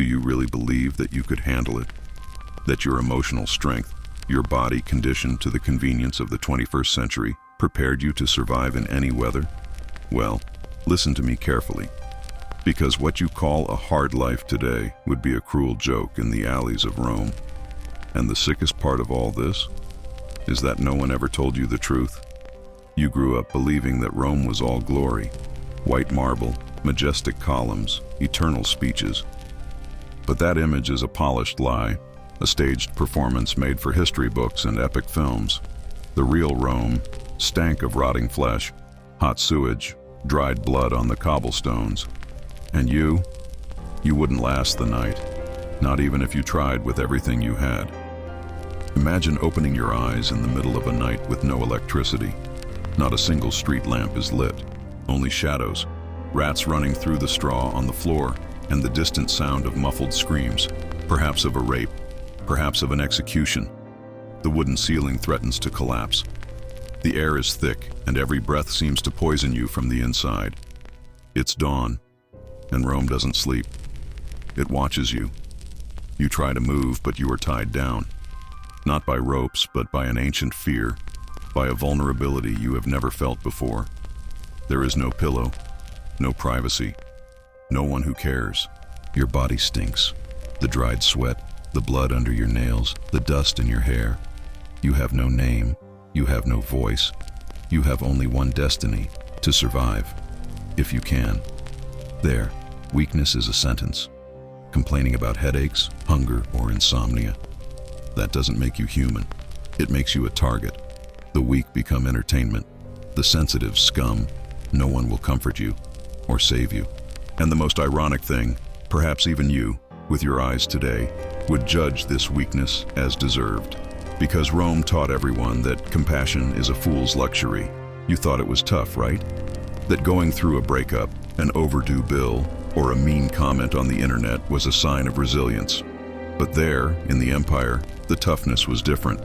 you really believe that you could handle it? That your emotional strength, your body conditioned to the convenience of the 21st century, prepared you to survive in any weather? Well, listen to me carefully. Because what you call a hard life today would be a cruel joke in the alleys of Rome. And the sickest part of all this is that no one ever told you the truth. You grew up believing that Rome was all glory, white marble, majestic columns, eternal speeches. But that image is a polished lie, a staged performance made for history books and epic films. The real Rome stank of rotting flesh, hot sewage, dried blood on the cobblestones. And you wouldn't last the night, not even if you tried with everything you had. Imagine opening your eyes in the middle of a night with no electricity. Not a single street lamp is lit, only shadows, rats running through the straw on the floor, and the distant sound of muffled screams, perhaps of a rape, perhaps of an execution. The wooden ceiling threatens to collapse. The air is thick, and every breath seems to poison you from the inside. It's dawn, and Rome doesn't sleep. It watches you. You try to move, but you are tied down. Not by ropes, but by an ancient fear, by a vulnerability you have never felt before. There is no pillow, no privacy, no one who cares. Your body stinks. The dried sweat, the blood under your nails, the dust in your hair. You have no name. You have no voice. You have only one destiny: to survive, if you can. There, weakness is a sentence. Complaining about headaches, hunger, or insomnia. That doesn't make you human. It makes you a target. The weak become entertainment. The sensitive scum. No one will comfort you or save you. And the most ironic thing, perhaps even you, with your eyes today, would judge this weakness as deserved. Because Rome taught everyone that compassion is a fool's luxury. You thought it was tough, right? That going through a breakup, an overdue bill, or a mean comment on the internet was a sign of resilience. But there, in the empire, the toughness was different.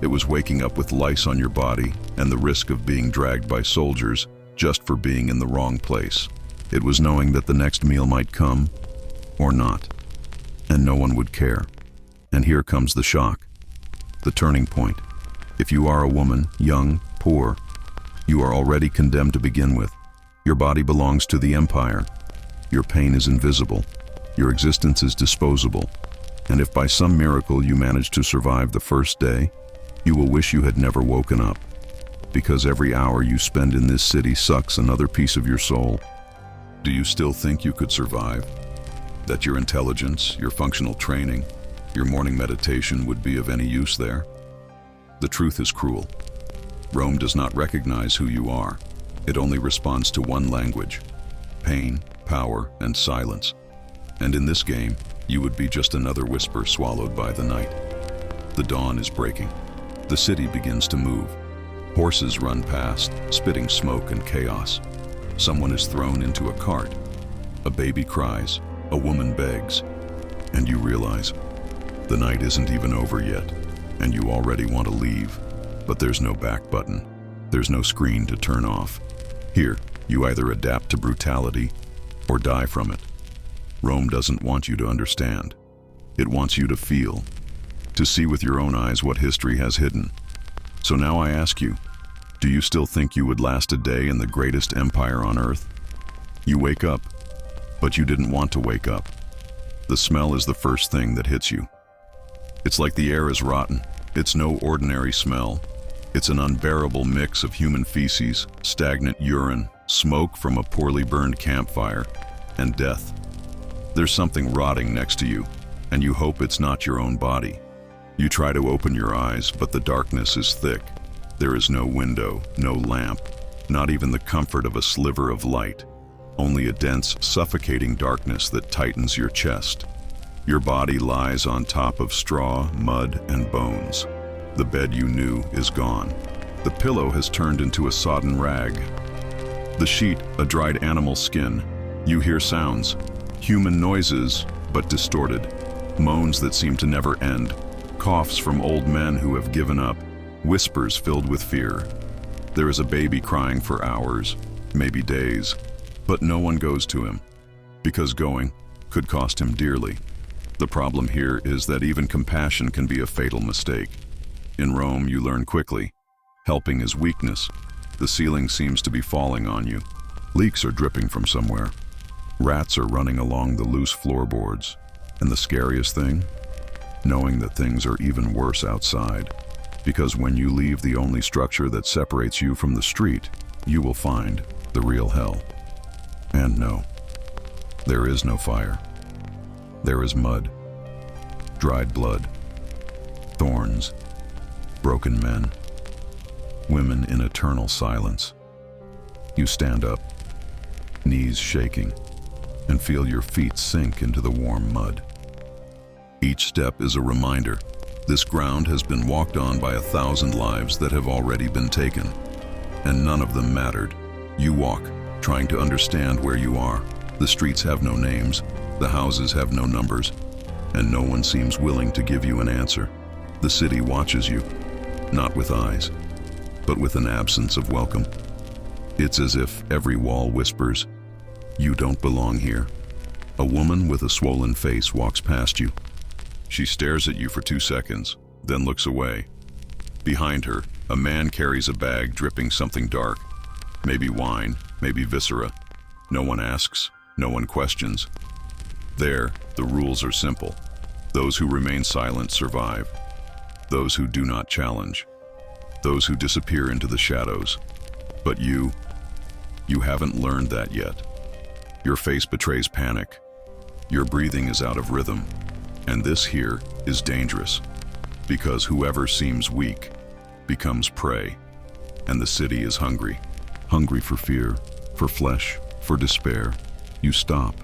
It was waking up with lice on your body and the risk of being dragged by soldiers just for being in the wrong place. It was knowing that the next meal might come, or not, and no one would care. And here comes the shock, the turning point. If you are a woman, young, poor, you are already condemned to begin with. Your body belongs to the empire. Your pain is invisible. Your existence is disposable. And if by some miracle you manage to survive the first day, you will wish you had never woken up. Because every hour you spend in this city sucks another piece of your soul. Do you still think you could survive? That your intelligence, your functional training, your morning meditation would be of any use there? The truth is cruel. Rome does not recognize who you are. It only responds to one language: pain, power, and silence. And in this game, you would be just another whisper swallowed by the night. The dawn is breaking. The city begins to move. Horses run past, spitting smoke and chaos. Someone is thrown into a cart. A baby cries. A woman begs. And you realize the night isn't even over yet, and you already want to leave. But there's no back button. There's no screen to turn off. Here, you either adapt to brutality or die from it. Rome doesn't want you to understand. It wants you to feel, to see with your own eyes what history has hidden. So now I ask you, do you still think you would last a day in the greatest empire on earth? You wake up, but you didn't want to wake up. The smell is the first thing that hits you. It's like the air is rotten. It's no ordinary smell. It's an unbearable mix of human feces, stagnant urine, smoke from a poorly burned campfire, and death. There's something rotting next to you, and you hope it's not your own body. You try to open your eyes, but the darkness is thick. There is no window, no lamp, not even the comfort of a sliver of light. Only a dense, suffocating darkness that tightens your chest. Your body lies on top of straw, mud, and bones. The bed you knew is gone. The pillow has turned into a sodden rag. The sheet, a dried animal skin. You hear sounds, human noises, but distorted. Moans that seem to never end. Coughs from old men who have given up. Whispers filled with fear. There is a baby crying for hours, maybe days, but no one goes to him, because going could cost him dearly. The problem here is that even compassion can be a fatal mistake. In Rome, you learn quickly. Helping is weakness. The ceiling seems to be falling on you. Leaks are dripping from somewhere. Rats are running along the loose floorboards. And the scariest thing? Knowing that things are even worse outside. Because when you leave the only structure that separates you from the street, you will find the real hell. And no, there is no fire. There is mud, dried blood, thorns, broken men, women in eternal silence. You stand up, knees shaking, and feel your feet sink into the warm mud. Each step is a reminder. This ground has been walked on by 1,000 lives that have already been taken, and none of them mattered. You walk, trying to understand where you are. The streets have no names, the houses have no numbers, and no one seems willing to give you an answer. The city watches you, not with eyes, but with an absence of welcome. It's as if every wall whispers, "You don't belong here." A woman with a swollen face walks past you. She stares at you for 2 seconds, then looks away. Behind her, a man carries a bag dripping something dark. Maybe wine, maybe viscera. No one asks, no one questions. There, the rules are simple. Those who remain silent survive. Those who do not challenge. Those who disappear into the shadows. But you haven't learned that yet. Your face betrays panic. Your breathing is out of rhythm. And this here is dangerous, because whoever seems weak becomes prey. And the city is hungry. Hungry for fear, for flesh, for despair. You stop.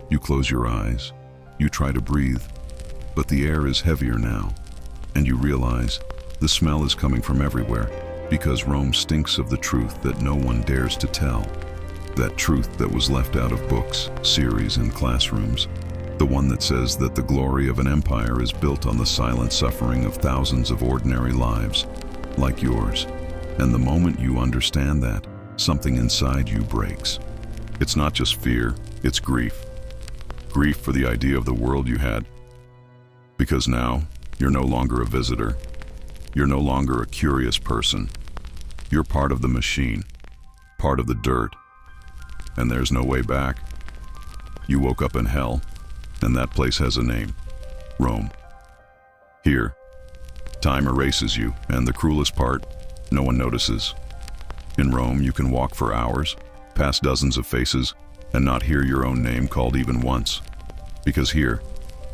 You close your eyes. You try to breathe. But the air is heavier now. And you realize the smell is coming from everywhere, because Rome stinks of the truth that no one dares to tell. That truth that was left out of books, series, and classrooms. The one that says that the glory of an empire is built on the silent suffering of thousands of ordinary lives, like yours. And the moment you understand that, something inside you breaks. It's not just fear, it's grief. Grief for the idea of the world you had. Because now, you're no longer a visitor. You're no longer a curious person. You're part of the machine, part of the dirt. And there's no way back. You woke up in hell, and that place has a name: Rome. Here, time erases you, and the cruelest part, no one notices. In Rome, you can walk for hours, past dozens of faces, and not hear your own name called even once. Because here,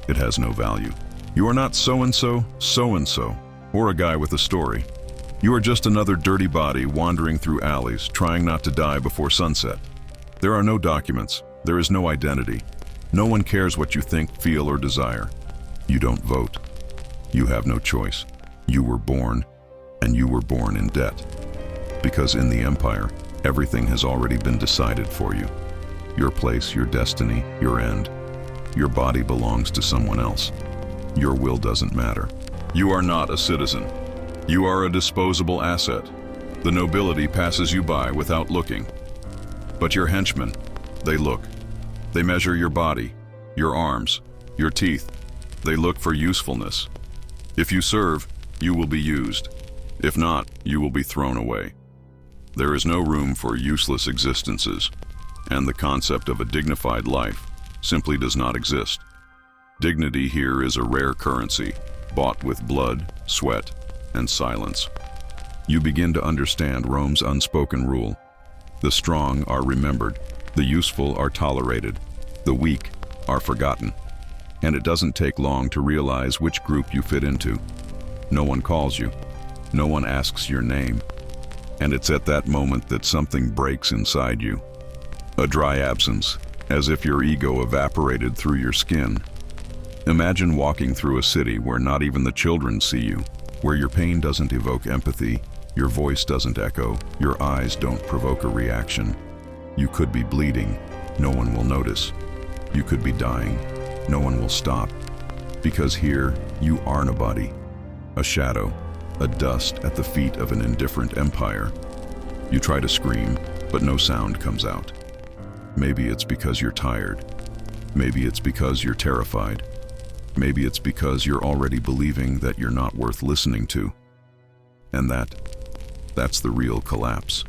it has no value. You are not so-and-so, so-and-so, or a guy with a story. You are just another dirty body wandering through alleys, trying not to die before sunset. There are no documents. There is no identity. No one cares what you think, feel, or desire. You don't vote. You have no choice. You were born, and you were born in debt. Because in the empire, everything has already been decided for you. Your place, your destiny, your end. Your body belongs to someone else. Your will doesn't matter. You are not a citizen. You are a disposable asset. The nobility passes you by without looking. But your henchmen, they look. They measure your body, your arms, your teeth. They look for usefulness. If you serve, you will be used. If not, you will be thrown away. There is no room for useless existences, and the concept of a dignified life simply does not exist. Dignity here is a rare currency, bought with blood, sweat, and silence. You begin to understand Rome's unspoken rule. The strong are remembered, the useful are tolerated, the weak are forgotten. And it doesn't take long to realize which group you fit into. No one calls you. No one asks your name. And it's at that moment that something breaks inside you. A dry absence, as if your ego evaporated through your skin. Imagine walking through a city where not even the children see you, where your pain doesn't evoke empathy, your voice doesn't echo, your eyes don't provoke a reaction. You could be bleeding, no one will notice. You could be dying, no one will stop. Because here, you are nobody. A shadow, a dust at the feet of an indifferent empire. You try to scream, but no sound comes out. Maybe it's because you're tired. Maybe it's because you're terrified. Maybe it's because you're already believing that you're not worth listening to. And that's the real collapse.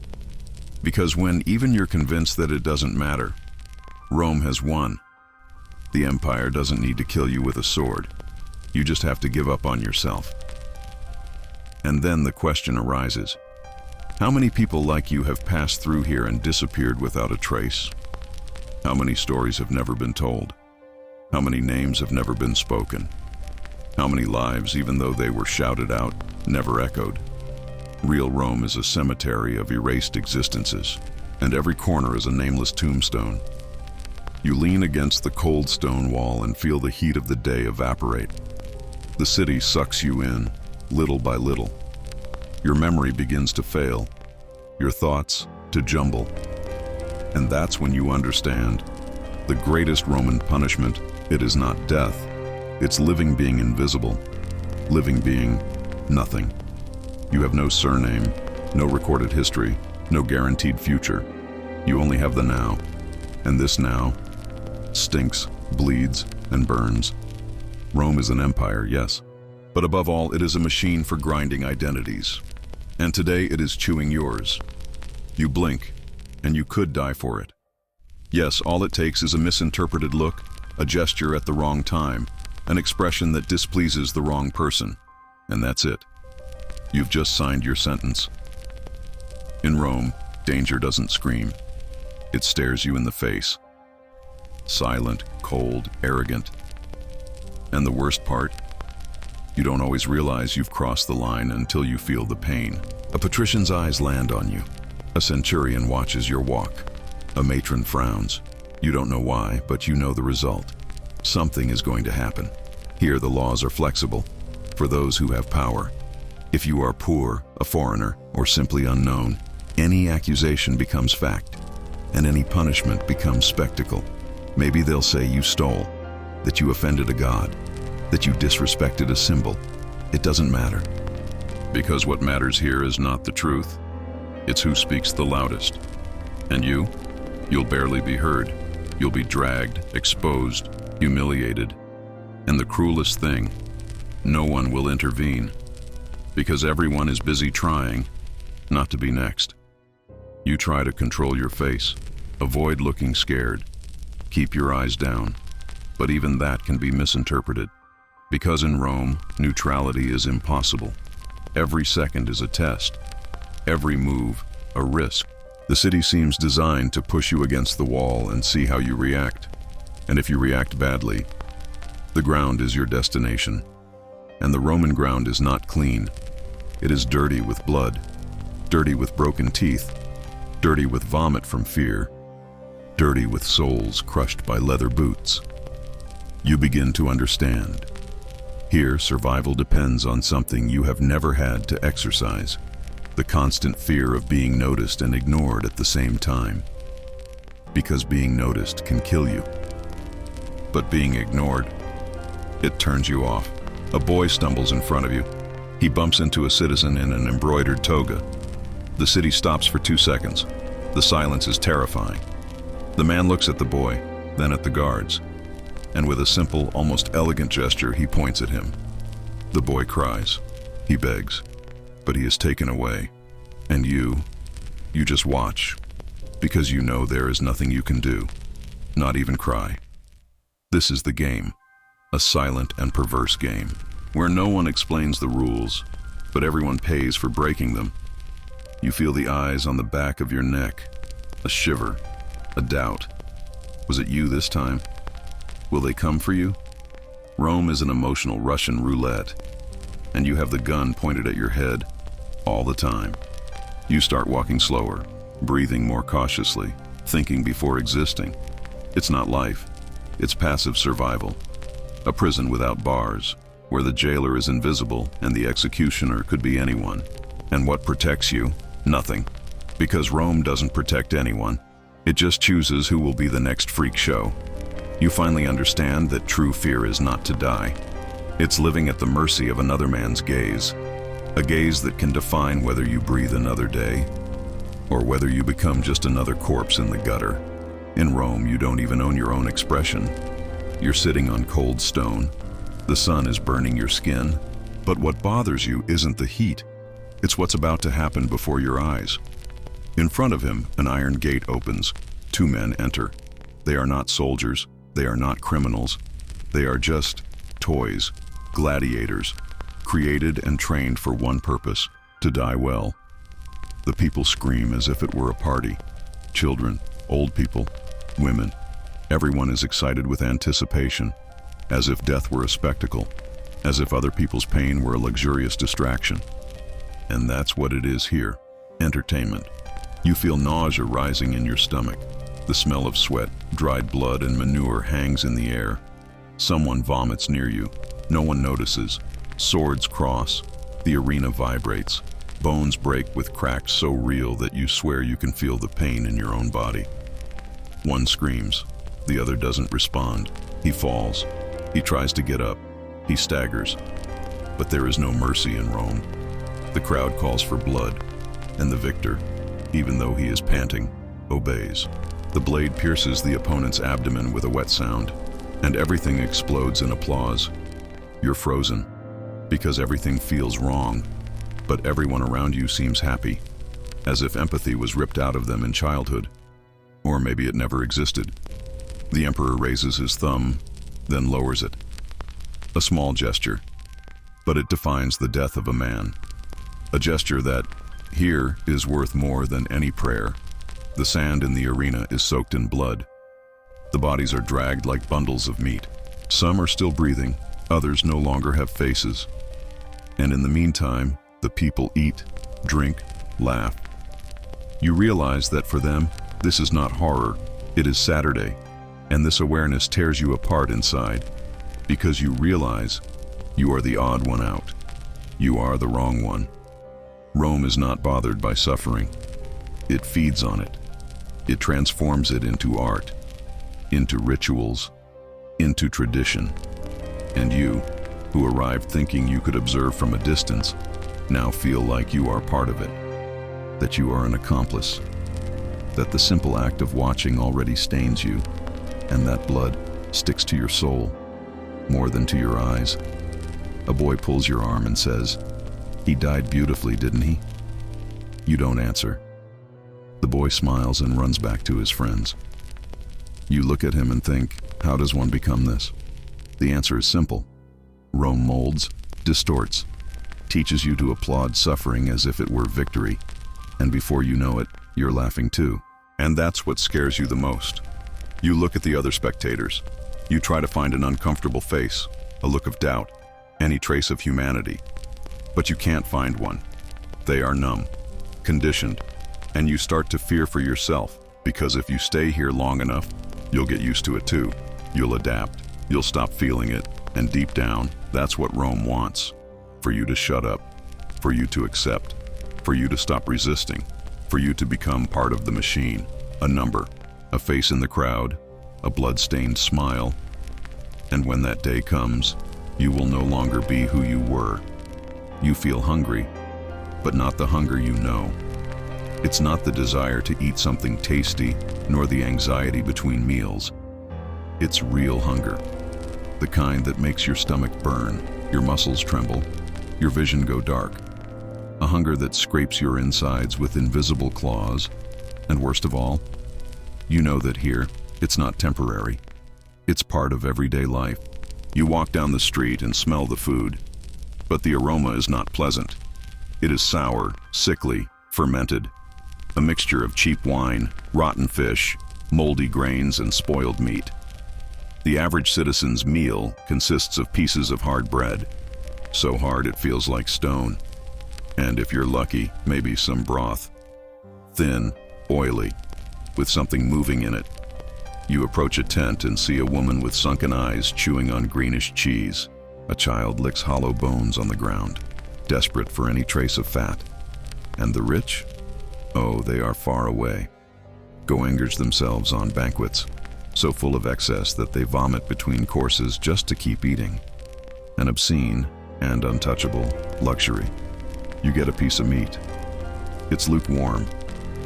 Because when even you're convinced that it doesn't matter, Rome has won. The empire doesn't need to kill you with a sword. You just have to give up on yourself. And then the question arises, how many people like you have passed through here and disappeared without a trace? How many stories have never been told? How many names have never been spoken? How many lives, even though they were shouted out, never echoed? Real Rome is a cemetery of erased existences, and every corner is a nameless tombstone. You lean against the cold stone wall and feel the heat of the day evaporate. The city sucks you in, little by little. Your memory begins to fail, your thoughts to jumble. And that's when you understand the greatest Roman punishment, it is not death, it's living being invisible, living being nothing. You have no surname, no recorded history, no guaranteed future. You only have the now, and this now stinks, bleeds, and burns. Rome is an empire, yes, but above all, it is a machine for grinding identities. And today it is chewing yours. You blink, and you could die for it. Yes, all it takes is a misinterpreted look, a gesture at the wrong time, an expression that displeases the wrong person, and that's it. You've just signed your sentence. In Rome, danger doesn't scream. It stares you in the face. Silent, cold, arrogant. And the worst part? You don't always realize you've crossed the line until you feel the pain. A patrician's eyes land on you. A centurion watches your walk. A matron frowns. You don't know why, but you know the result. Something is going to happen. Here the laws are flexible for those who have power. If you are poor, a foreigner, or simply unknown, any accusation becomes fact, and any punishment becomes spectacle. Maybe they'll say you stole, that you offended a god, that you disrespected a symbol. It doesn't matter. Because what matters here is not the truth. It's who speaks the loudest. And you'll barely be heard. You'll be dragged, exposed, humiliated. And the cruelest thing, no one will intervene. Because everyone is busy trying not to be next. You try to control your face, avoid looking scared, keep your eyes down. But even that can be misinterpreted. Because in Rome, neutrality is impossible. Every second is a test. Every move, a risk. The city seems designed to push you against the wall and see how you react. And if you react badly, the ground is your destination. And the Roman ground is not clean. It is dirty with blood, dirty with broken teeth, dirty with vomit from fear, dirty with souls crushed by leather boots. You begin to understand. Here, survival depends on something you have never had to exercise, the constant fear of being noticed and ignored at the same time. Because being noticed can kill you. But being ignored, it turns you off. A boy stumbles in front of you. He bumps into a citizen in an embroidered toga. The city stops for 2 seconds. The silence is terrifying. The man looks at the boy, then at the guards. And with a simple, almost elegant gesture, he points at him. The boy cries. He begs. But he is taken away. And you just watch. Because you know there is nothing you can do. Not even cry. This is the game. A silent and perverse game, where no one explains the rules, but everyone pays for breaking them. You feel the eyes on the back of your neck, a shiver, a doubt. Was it you this time? Will they come for you? Rome is an emotional Russian roulette, and you have the gun pointed at your head all the time. You start walking slower, breathing more cautiously, thinking before existing. It's not life, it's passive survival. A prison without bars, where the jailer is invisible and the executioner could be anyone. And what protects you? Nothing. Because Rome doesn't protect anyone. It just chooses who will be the next freak show. You finally understand that true fear is not to die. It's living at the mercy of another man's gaze. A gaze that can define whether you breathe another day, or whether you become just another corpse in the gutter. In Rome, you don't even own your own expression. You're sitting on cold stone, The sun is burning your skin, but what bothers you isn't the heat. It's what's about to happen before your eyes. In front of him, an iron gate opens. 2 men enter. They are not soldiers. They are not criminals. They are just toys, gladiators, created and trained for one purpose, to die well. The people scream as if it were a party. Children, old people, women. Everyone is excited with anticipation, as if death were a spectacle, as if other people's pain were a luxurious distraction. And that's what it is here, entertainment. You feel nausea rising in your stomach. The smell of sweat, dried blood, and manure hangs in the air. Someone vomits near you. No one notices. Swords cross. The arena vibrates. Bones break with cracks so real that you swear you can feel the pain in your own body. One screams. The other doesn't respond. He falls. He tries to get up. He staggers. But there is no mercy in Rome. The crowd calls for blood, and the victor, even though he is panting, obeys. The blade pierces the opponent's abdomen with a wet sound, and everything explodes in applause. You're frozen, because everything feels wrong, but everyone around you seems happy, as if empathy was ripped out of them in childhood. Or maybe it never existed. The emperor raises his thumb, then lowers it. A small gesture, but it defines the death of a man. A gesture that, here, is worth more than any prayer. The sand in the arena is soaked in blood. The bodies are dragged like bundles of meat. Some are still breathing, others no longer have faces. And in the meantime, the people eat, drink, laugh. You realize that for them, this is not horror, it is Saturday, and this awareness tears you apart inside, because you realize you are the odd one out. You are the wrong one. Rome is not bothered by suffering. It feeds on it. It transforms it into art, into rituals, into tradition. And you, who arrived thinking you could observe from a distance, now feel like you are part of it, that you are an accomplice, that the simple act of watching already stains you, and that blood sticks to your soul, more than to your eyes. A boy pulls your arm and says, "He died beautifully, didn't he?" You don't answer. The boy smiles and runs back to his friends. You look at him and think, how does one become this? The answer is simple. Rome molds, distorts, teaches you to applaud suffering as if it were victory, and before you know it, you're laughing too. And that's what scares you the most. You look at the other spectators. You try to find an uncomfortable face, a look of doubt, any trace of humanity. But you can't find one. They are numb, conditioned, and you start to fear for yourself, because if you stay here long enough, you'll get used to it too. You'll adapt, you'll stop feeling it, and deep down, that's what Rome wants. For you to shut up, for you to accept, for you to stop resisting, for you to become part of the machine, a number, a face in the crowd, a blood-stained smile. And when that day comes, you will no longer be who you were. You feel hungry, but not the hunger you know. It's not the desire to eat something tasty, nor the anxiety between meals. It's real hunger, the kind that makes your stomach burn, your muscles tremble, your vision go dark. A hunger that scrapes your insides with invisible claws, and worst of all, you know that here, it's not temporary. It's part of everyday life. You walk down the street and smell the food, but the aroma is not pleasant. It is sour, sickly, fermented, a mixture of cheap wine, rotten fish, moldy grains, and spoiled meat. The average citizen's meal consists of pieces of hard bread, so hard it feels like stone, and if you're lucky, maybe some broth. Thin, oily, with something moving in it. You approach a tent and see a woman with sunken eyes chewing on greenish cheese. A child licks hollow bones on the ground, desperate for any trace of fat. And the rich? Oh, they are far away. Go engorge themselves on banquets, so full of excess that they vomit between courses just to keep eating. An obscene and untouchable luxury. You get a piece of meat. It's lukewarm,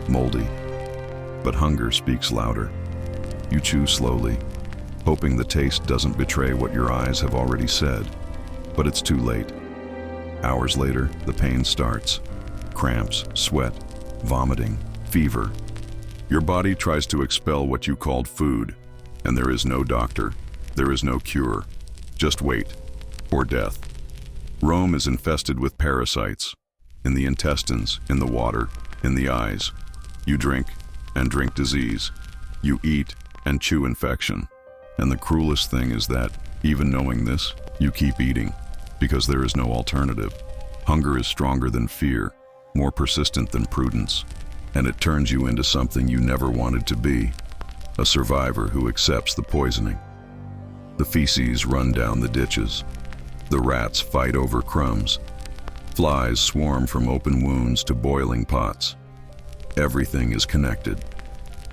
moldy, but hunger speaks louder. You chew slowly, hoping the taste doesn't betray what your eyes have already said. But it's too late. Hours later, the pain starts. Cramps, sweat, vomiting, fever. Your body tries to expel what you called food, and there is no doctor, there is no cure. Just wait, or death. Rome is infested with parasites, in the intestines, in the water, in the eyes. You drink, and drink disease. You eat, and chew infection. And the cruelest thing is that, even knowing this, you keep eating, because there is no alternative. Hunger is stronger than fear, more persistent than prudence, and it turns you into something you never wanted to be, a survivor who accepts the poisoning. The feces run down the ditches. The rats fight over crumbs. Flies swarm from open wounds to boiling pots. Everything is connected.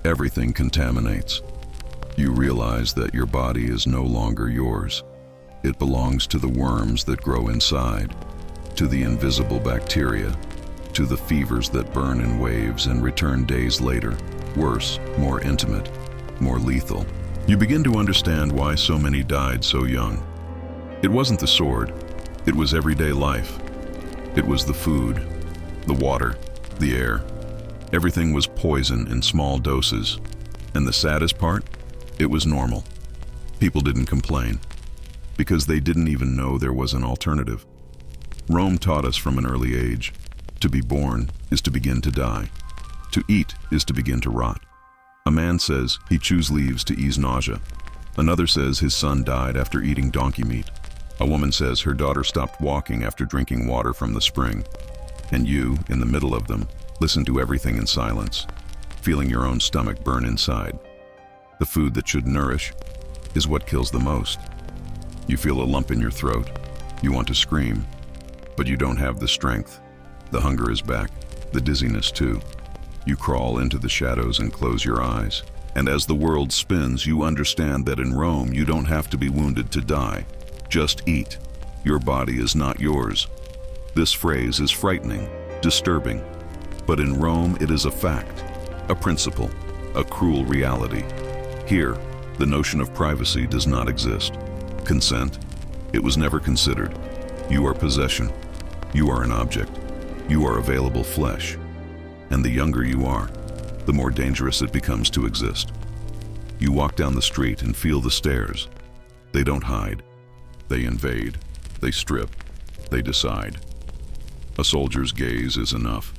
Everything contaminates. You realize that your body is no longer yours. It belongs to the worms that grow inside, to the invisible bacteria, to the fevers that burn in waves and return days later, worse, more intimate, more lethal. You begin to understand why so many died so young. It wasn't the sword, it was everyday life. It was the food, the water, the air. Everything was poison in small doses. And the saddest part? It was normal. People didn't complain, because they didn't even know there was an alternative. Rome taught us from an early age, to be born is to begin to die. To eat is to begin to rot. A man says he chews leaves to ease nausea. Another says his son died after eating donkey meat. A woman says her daughter stopped walking after drinking water from the spring. And you, in the middle of them, listen to everything in silence, feeling your own stomach burn inside. The food that should nourish is what kills the most. You feel a lump in your throat. You want to scream, but you don't have the strength. The hunger is back, the dizziness too. You crawl into the shadows and close your eyes. And as the world spins, you understand that in Rome you don't have to be wounded to die. Just eat. Your body is not yours. This phrase is frightening, disturbing. But in Rome it is a fact, a principle, a cruel reality. Here, the notion of privacy does not exist. Consent, it was never considered. You are possession. You are an object. You are available flesh. And the younger you are, the more dangerous it becomes to exist. You walk down the street and feel the stares. They don't hide. They invade. They strip. They decide. A soldier's gaze is enough.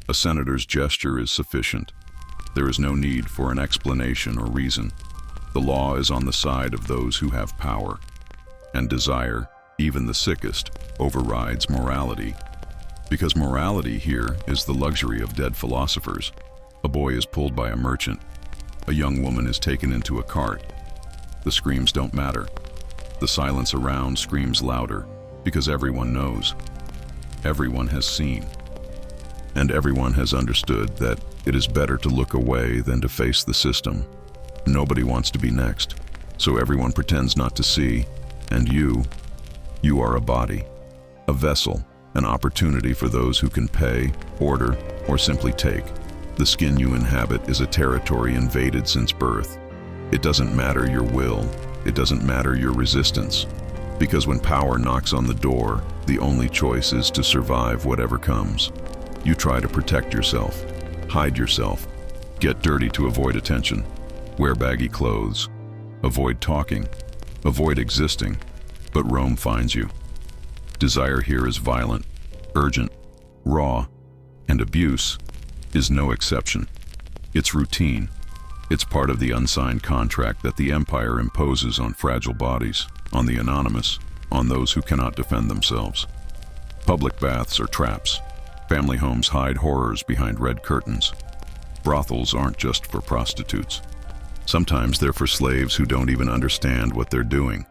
A senator's gesture is sufficient. There is no need for an explanation or reason. The law is on the side of those who have power. And desire, even the sickest, overrides morality. Because morality here is the luxury of dead philosophers. A boy is pulled by a merchant. A young woman is taken into a cart. The screams don't matter. The silence around screams louder, because everyone knows. Everyone has seen. And everyone has understood that it is better to look away than to face the system. Nobody wants to be next, so everyone pretends not to see. And you are a body, a vessel, an opportunity for those who can pay, order, or simply take. The skin you inhabit is a territory invaded since birth. It doesn't matter your will, it doesn't matter your resistance. Because when power knocks on the door, the only choice is to survive whatever comes. You try to protect yourself, hide yourself, get dirty to avoid attention, wear baggy clothes, avoid talking, avoid existing, but Rome finds you. Desire here is violent, urgent, raw, and abuse is no exception. It's routine. It's part of the unsigned contract that the empire imposes on fragile bodies, on the anonymous, on those who cannot defend themselves. Public baths are traps. Family homes hide horrors behind red curtains. Brothels aren't just for prostitutes. Sometimes they're for slaves who don't even understand what they're doing.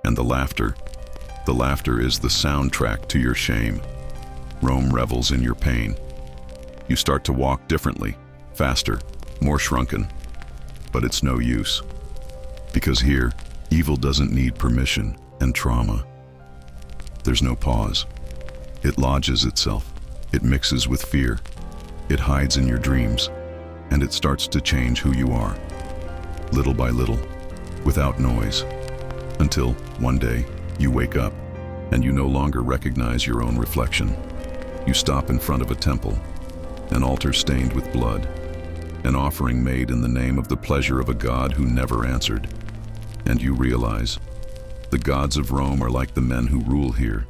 And the laughter is the soundtrack to your shame. Rome revels in your pain. You start to walk differently, faster, more shrunken. But it's no use. Because here, evil doesn't need permission and trauma. There's no pause. It lodges itself. It mixes with fear. It hides in your dreams. And it starts to change who you are. Little by little, without noise, until one day you wake up and you no longer recognize your own reflection. You stop in front of a temple, an altar stained with blood, an offering made in the name of the pleasure of a god who never answered. And you realize the gods of Rome are like the men who rule here,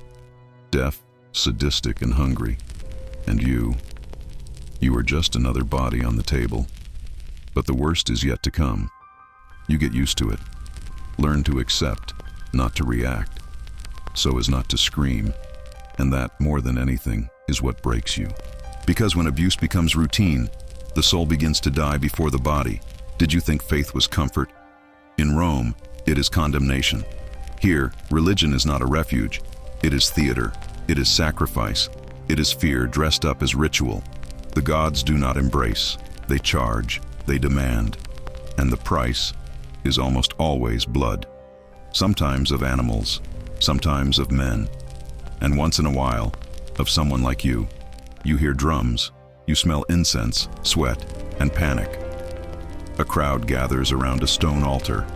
deaf, sadistic, and hungry. And you are just another body on the table. But the worst is yet to come. You get used to it. Learn to accept, not to react, so as not to scream. And that, more than anything, is what breaks you. Because when abuse becomes routine, the soul begins to die before the body. Did you think faith was comfort? In Rome, it is condemnation. Here, religion is not a refuge. It is theater. It is sacrifice. It is fear dressed up as ritual. The gods do not embrace. They charge. They demand. And the price is almost always blood. Sometimes of animals, sometimes of men, and once in a while, of someone like you. You hear drums, you smell incense, sweat, and panic. A crowd gathers around a stone altar.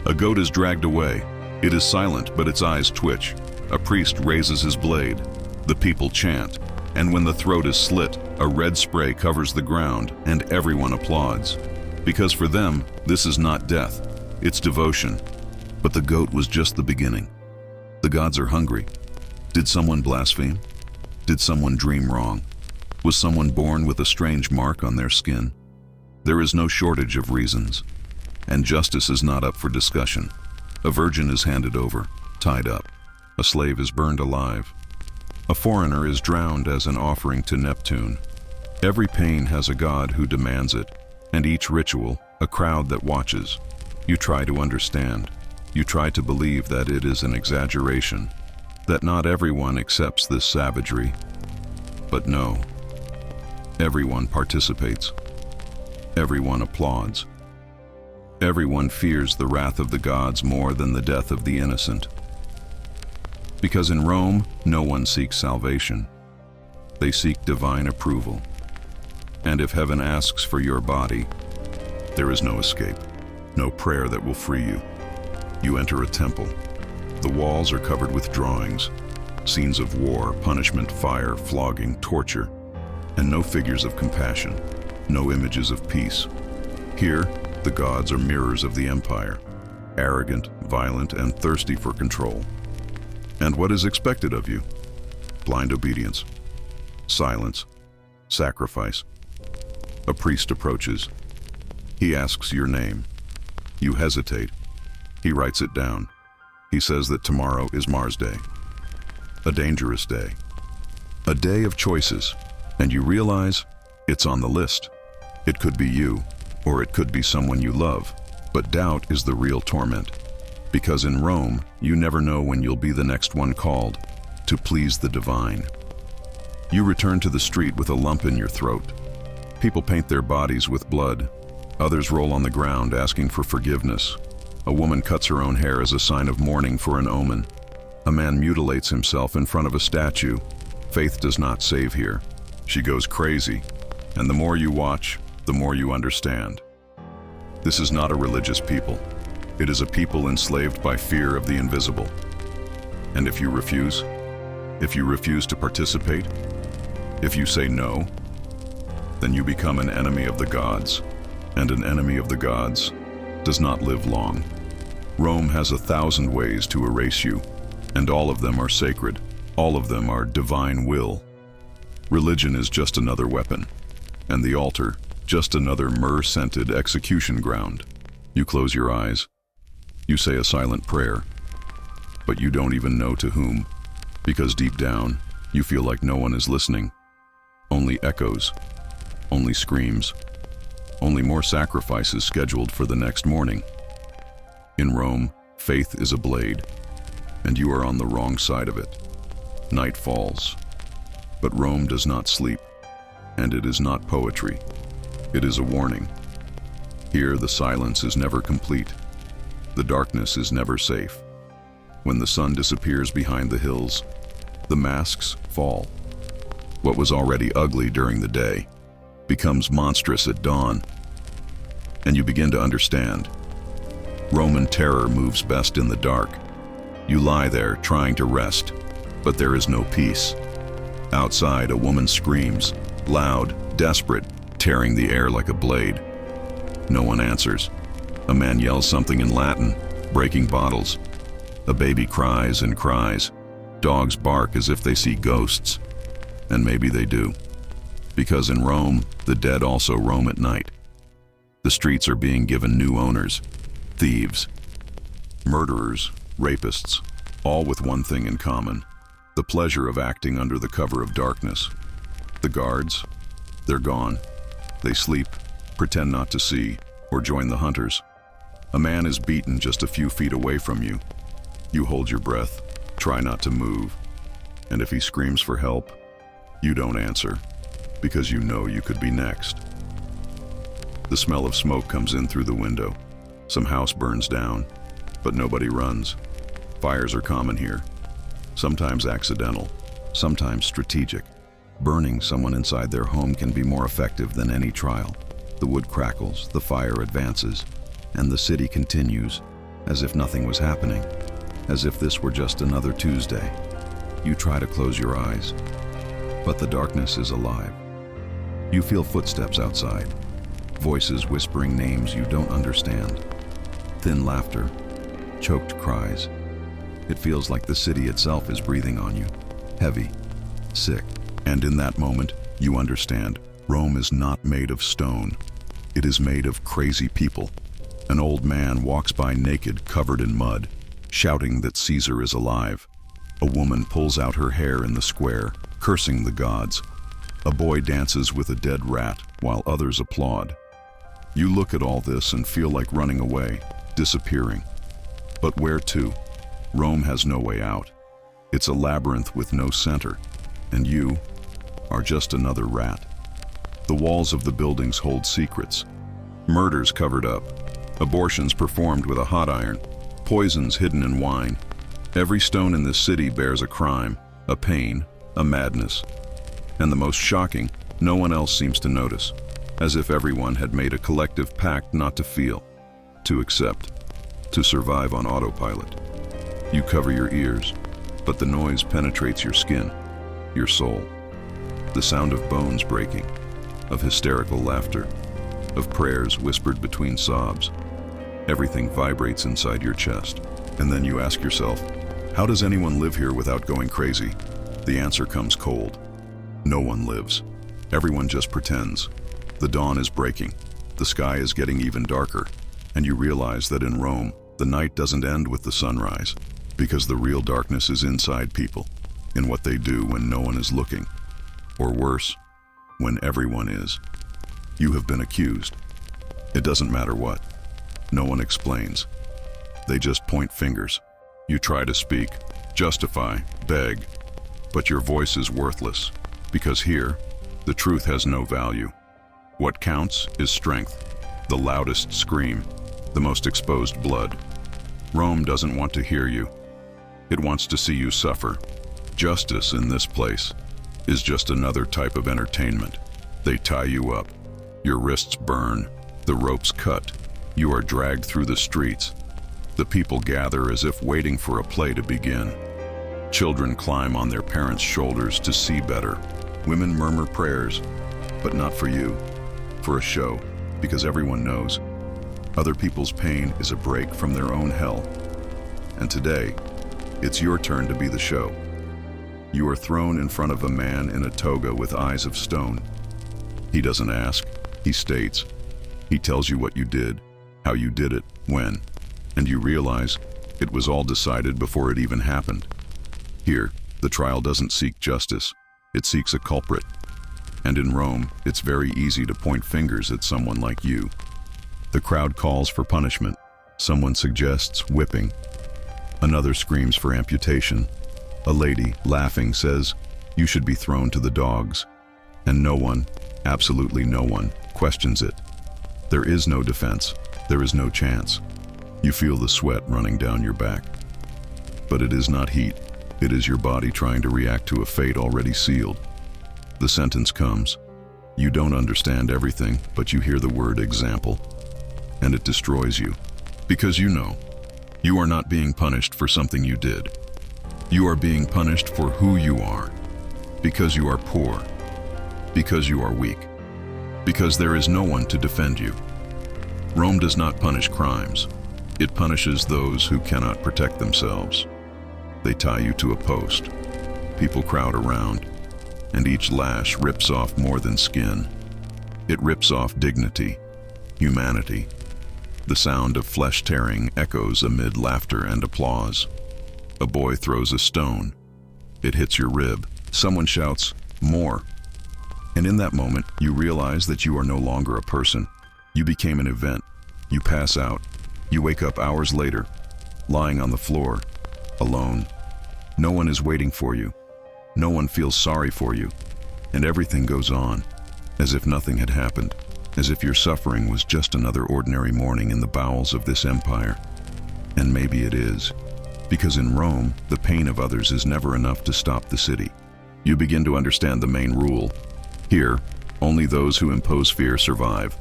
A goat is dragged away. It is silent, but its eyes twitch. A priest raises his blade. The people chant, and when the throat is slit, a red spray covers the ground, and everyone applauds. Because for them, this is not death, it's devotion. But the goat was just the beginning. The gods are hungry. Did someone blaspheme? Did someone dream wrong? Was someone born with a strange mark on their skin? There is no shortage of reasons. And justice is not up for discussion. A virgin is handed over, tied up. A slave is burned alive. A foreigner is drowned as an offering to Neptune. Every pain has a god who demands it, and each ritual, a crowd that watches. You try to understand. You try to believe that it is an exaggeration, that not everyone accepts this savagery. But no, everyone participates. Everyone applauds. Everyone fears the wrath of the gods more than the death of the innocent. Because in Rome, no one seeks salvation. They seek divine approval. And if heaven asks for your body, there is no escape, no prayer that will free you. You enter a temple. The walls are covered with drawings, scenes of war, punishment, fire, flogging, torture, and no figures of compassion, no images of peace. Here, the gods are mirrors of the empire, arrogant, violent, and thirsty for control. And what is expected of you? Blind obedience, silence, sacrifice. A priest approaches. He asks your name. You hesitate. He writes it down. He says that tomorrow is Mars Day. A dangerous day. A day of choices. And you realize it's on the list. It could be you, or it could be someone you love. But doubt is the real torment. Because in Rome, you never know when you'll be the next one called to please the divine. You return to the street with a lump in your throat. People paint their bodies with blood. Others roll on the ground asking for forgiveness. A woman cuts her own hair as a sign of mourning for an omen. A man mutilates himself in front of a statue. Faith does not save here. She goes crazy. And the more you watch, the more you understand. This is not a religious people. It is a people enslaved by fear of the invisible. And if you refuse to participate, if you say no, then you become an enemy of the gods. And an enemy of the gods does not live long. Rome has 1,000 ways to erase you, and all of them are sacred. All of them are divine will. Religion is just another weapon, and the altar, just another myrrh-scented execution ground. You close your eyes. You say a silent prayer, but you don't even know to whom, because deep down, you feel like no one is listening. Only echoes, only screams, only more sacrifices scheduled for the next morning. In Rome, faith is a blade, and you are on the wrong side of it. Night falls, but Rome does not sleep, and it is not poetry. It is a warning. Here, the silence is never complete. The darkness is never safe. When the sun disappears behind the hills, the masks fall. What was already ugly during the day becomes monstrous at dawn, and you begin to understand. Roman terror moves best in the dark. You lie there trying to rest, but there is no peace. Outside, a woman screams, loud, desperate, tearing the air like a blade. No one answers. A man yells something in Latin, breaking bottles. A baby cries and cries. Dogs bark as if they see ghosts. And maybe they do. Because in Rome, the dead also roam at night. The streets are being given new owners, thieves, murderers, rapists, all with one thing in common: the pleasure of acting under the cover of darkness. The guards, they're gone. They sleep, pretend not to see, or join the hunters. A man is beaten just a few feet away from you. You hold your breath, try not to move, and if he screams for help, you don't answer, because you know you could be next. The smell of smoke comes in through the window. Some house burns down, but nobody runs. Fires are common here, sometimes accidental, sometimes strategic. Burning someone inside their home can be more effective than any trial. The wood crackles, the fire advances, and the city continues as if nothing was happening, as if this were just another Tuesday. You try to close your eyes, but the darkness is alive. You feel footsteps outside, voices whispering names you don't understand, thin laughter, choked cries. It feels like the city itself is breathing on you, heavy, sick. And in that moment, you understand, Rome is not made of stone. It is made of crazy people. An old man walks by naked, covered in mud, shouting that Caesar is alive. A woman pulls out her hair in the square, cursing the gods. A boy dances with a dead rat, while others applaud. You look at all this and feel like running away, disappearing. But where to? Rome has no way out. It's a labyrinth with no center, and you are just another rat. The walls of the buildings hold secrets. Murders covered up, abortions performed with a hot iron, poisons hidden in wine. Every stone in this city bears a crime, a pain, a madness. And the most shocking, no one else seems to notice, as if everyone had made a collective pact not to feel, to accept, to survive on autopilot. You cover your ears, but the noise penetrates your skin, your soul. The sound of bones breaking, of hysterical laughter, of prayers whispered between sobs. Everything vibrates inside your chest. And then you ask yourself, how does anyone live here without going crazy? The answer comes cold. No one lives. Everyone just pretends. The dawn is breaking. The sky is getting even darker. And you realize that in Rome, the night doesn't end with the sunrise, because the real darkness is inside people, in what they do when no one is looking. Or worse, when everyone is. You have been accused. It doesn't matter what. No one explains. They just point fingers. You try to speak, justify, beg, but your voice is worthless, because here, the truth has no value. What counts is strength, the loudest scream, the most exposed blood. Rome doesn't want to hear you. It wants to see you suffer. Justice in this place is just another type of entertainment. They tie you up. Your wrists burn. The ropes cut. You are dragged through the streets. The people gather as if waiting for a play to begin. Children climb on their parents' shoulders to see better. Women murmur prayers, but not for you, for a show, because everyone knows other people's pain is a break from their own hell. And today, it's your turn to be the show. You are thrown in front of a man in a toga with eyes of stone. He doesn't ask, he states. He tells you what you did, how you did it, when, and you realize it was all decided before it even happened. Here, the trial doesn't seek justice, it seeks a culprit. And in Rome, it's very easy to point fingers at someone like you. The crowd calls for punishment. Someone suggests whipping. Another screams for amputation. A lady, laughing, says, "You should be thrown to the dogs." And no one, absolutely no one, questions it. There is no defense. There is no chance. You feel the sweat running down your back. But it is not heat. It is your body trying to react to a fate already sealed. The sentence comes. You don't understand everything, but you hear the word example. And it destroys you, Because you are not being punished for something you did. You are being punished for who you are. Because you are poor. Because you are weak. Because there is no one to defend you. Rome does not punish crimes. It punishes those who cannot protect themselves. They tie you to a post. People crowd around, and each lash rips off more than skin. It rips off dignity, humanity. The sound of flesh tearing echoes amid laughter and applause. A boy throws a stone. It hits your rib. Someone shouts, "More." And in that moment, you realize that you are no longer a person. You became an event. You pass out. You wake up hours later, lying on the floor, alone. No one is waiting for you. No one feels sorry for you. And everything goes on, as if nothing had happened, as if your suffering was just another ordinary morning in the bowels of this empire. And maybe it is, because in Rome, the pain of others is never enough to stop the city. You begin to understand the main rule. Here, only those who impose fear survive.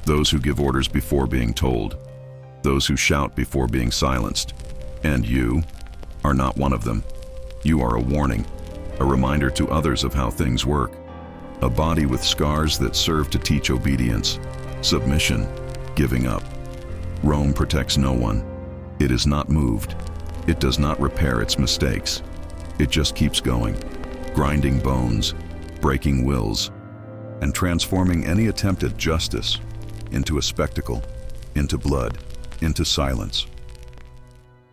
Those who give orders before being told. Those who shout before being silenced. And you are not one of them. You are a warning, a reminder to others of how things work. A body with scars that serve to teach obedience, submission, giving up. Rome protects no one. It is not moved. It does not repair its mistakes. It just keeps going, grinding bones, breaking wills, and transforming any attempt at justice into a spectacle, into blood, into silence.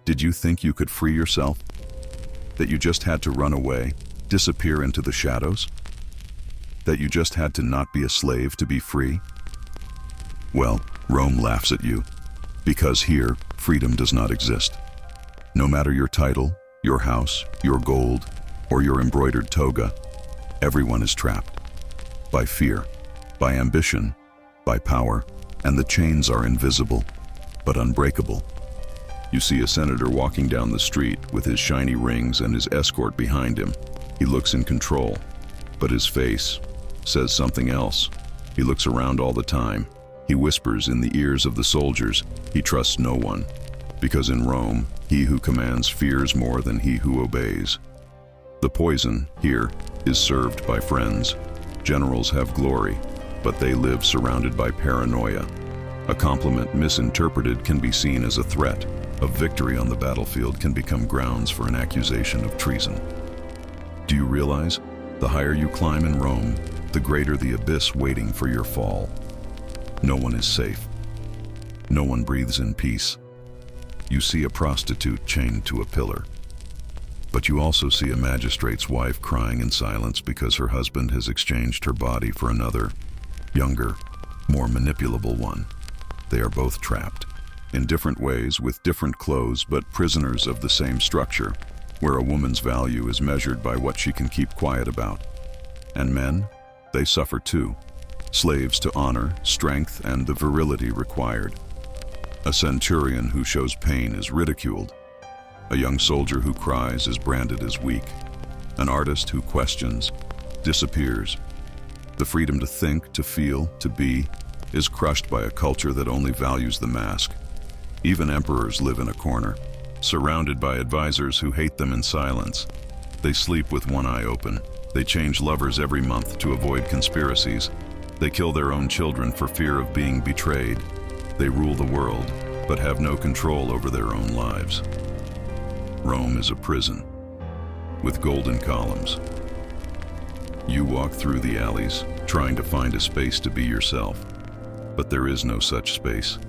Did you think you could free yourself? That you just had to run away, disappear into the shadows? That you just had to not be a slave to be free? Well, Rome laughs at you, because here, freedom does not exist. No matter your title, your house, your gold, or your embroidered toga, everyone is trapped. By fear, by ambition, by power, and the chains are invisible, but unbreakable. You see a senator walking down the street with his shiny rings and his escort behind him. He looks in control, but his face says something else. He looks around all the time. He whispers in the ears of the soldiers. He trusts no one, because in Rome, he who commands fears more than he who obeys. The poison, here, is served by friends. Generals have glory, but they live surrounded by paranoia. A compliment misinterpreted can be seen as a threat. A victory on the battlefield can become grounds for an accusation of treason. Do you realize? The higher you climb in Rome, the greater the abyss waiting for your fall. No one is safe. No one breathes in peace. You see a prostitute chained to a pillar. But you also see a magistrate's wife crying in silence because her husband has exchanged her body for another, younger, more manipulable one. They are both trapped, in different ways with different clothes, but prisoners of the same structure, where a woman's value is measured by what she can keep quiet about. And men, they suffer too, slaves to honor, strength, and the virility required. A centurion who shows pain is ridiculed. A young soldier who cries is branded as weak. An artist who questions disappears. The freedom to think, to feel, to be, is crushed by a culture that only values the mask. Even emperors live in a corner, surrounded by advisors who hate them in silence. They sleep with one eye open. They change lovers every month to avoid conspiracies. They kill their own children for fear of being betrayed. They rule the world, but have no control over their own lives. Rome is a prison, with golden columns. You walk through the alleys, trying to find a space to be yourself. But there is no such space.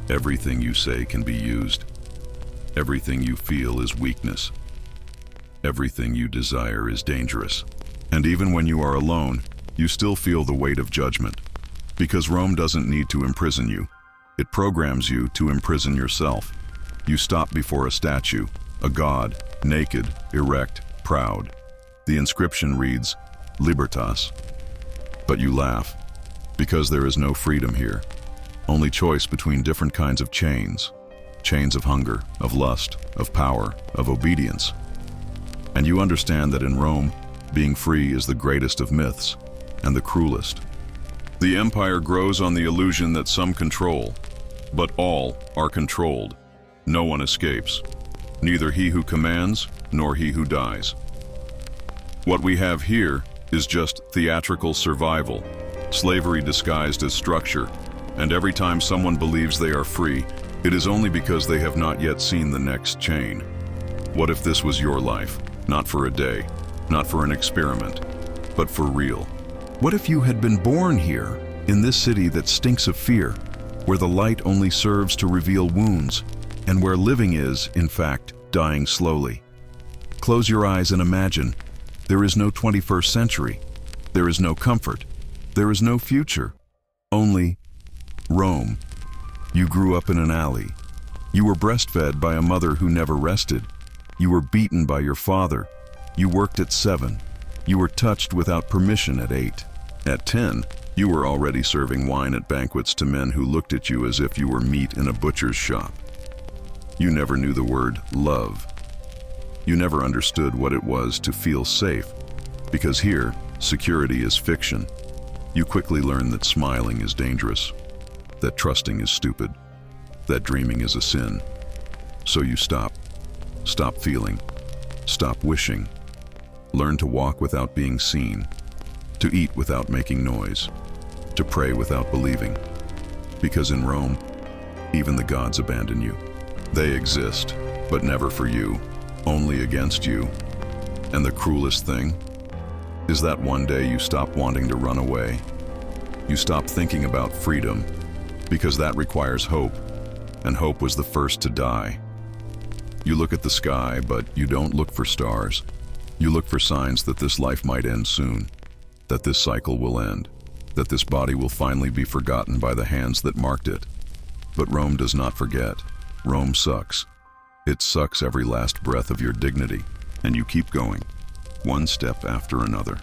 Everything you say can be used. Everything you feel is weakness. Everything you desire is dangerous. And even when you are alone, you still feel the weight of judgment. Because Rome doesn't need to imprison you. It programs you to imprison yourself. You stop before a statue, a god, naked, erect, proud. The inscription reads, Libertas. But you laugh, because there is no freedom here. Only choice between different kinds of chains. Chains of hunger, of lust, of power, of obedience. And you understand that in Rome, being free is the greatest of myths, and the cruelest. The empire grows on the illusion that some control, But all are controlled. No one escapes. Neither he who commands, nor he who dies. What we have here is just theatrical survival, slavery disguised as structure, and every time someone believes they are free, it is only because they have not yet seen the next chain. What if this was your life? Not for a day, not for an experiment, but for real. What if you had been born here, in this city that stinks of fear, where the light only serves to reveal wounds, and where living is, in fact, dying slowly? Close your eyes and imagine. There is no 21st century. There is no comfort. There is no future. Only Rome. You grew up in an alley. You were breastfed by a mother who never rested. You were beaten by your father. You worked at 7. You were touched without permission at 8. At 10, you were already serving wine at banquets to men who looked at you as if you were meat in a butcher's shop. You never knew the word love. You never understood what it was to feel safe, because here, security is fiction. You quickly learn that smiling is dangerous, that trusting is stupid, that dreaming is a sin. So you stop feeling, stop wishing, learn to walk without being seen, to eat without making noise, to pray without believing. Because in Rome, even the gods abandon you. They exist, but never for you, only against you. And the cruelest thing is that one day you stop wanting to run away. You stop thinking about freedom, because that requires hope, and hope was the first to die. You look at the sky, but you don't look for stars. You look for signs that this life might end soon, that this cycle will end, that this body will finally be forgotten by the hands that marked it. But Rome does not forget. Rome sucks. It sucks every last breath of your dignity, and you keep going, one step after another.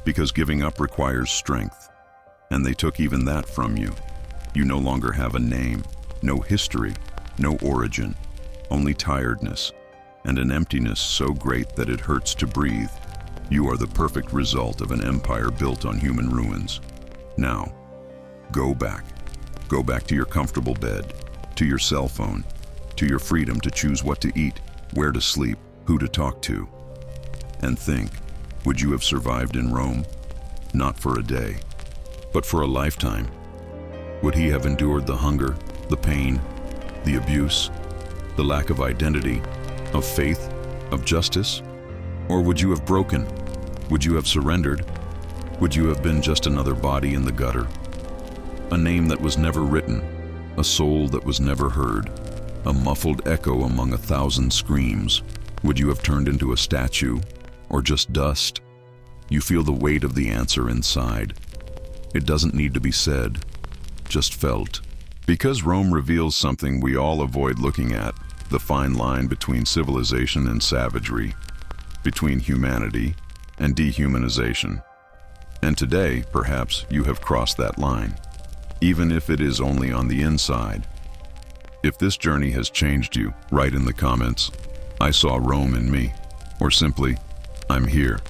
Because giving up requires strength, and they took even that from you. You no longer have a name, no history, no origin, only tiredness, and an emptiness so great that it hurts to breathe. You are the perfect result of an empire built on human ruins. Now, go back. Go back to your comfortable bed, to your cell phone, to your freedom to choose what to eat, where to sleep, who to talk to. And think, would you have survived in Rome? Not for a day, but for a lifetime. Would he have endured the hunger, the pain, the abuse, the lack of identity, of faith, of justice? Or would you have broken? Would you have surrendered? Would you have been just another body in the gutter? A name that was never written, a soul that was never heard, a muffled echo among 1,000 screams. Would you have turned into a statue, or just dust? You feel the weight of the answer inside. It doesn't need to be said, just felt. Because Rome reveals something we all avoid looking at, the fine line between civilization and savagery, between humanity and dehumanization. And today, perhaps, you have crossed that line, even if it is only on the inside. If this journey has changed you, write in the comments, "I saw Rome in me," or simply, "I'm here."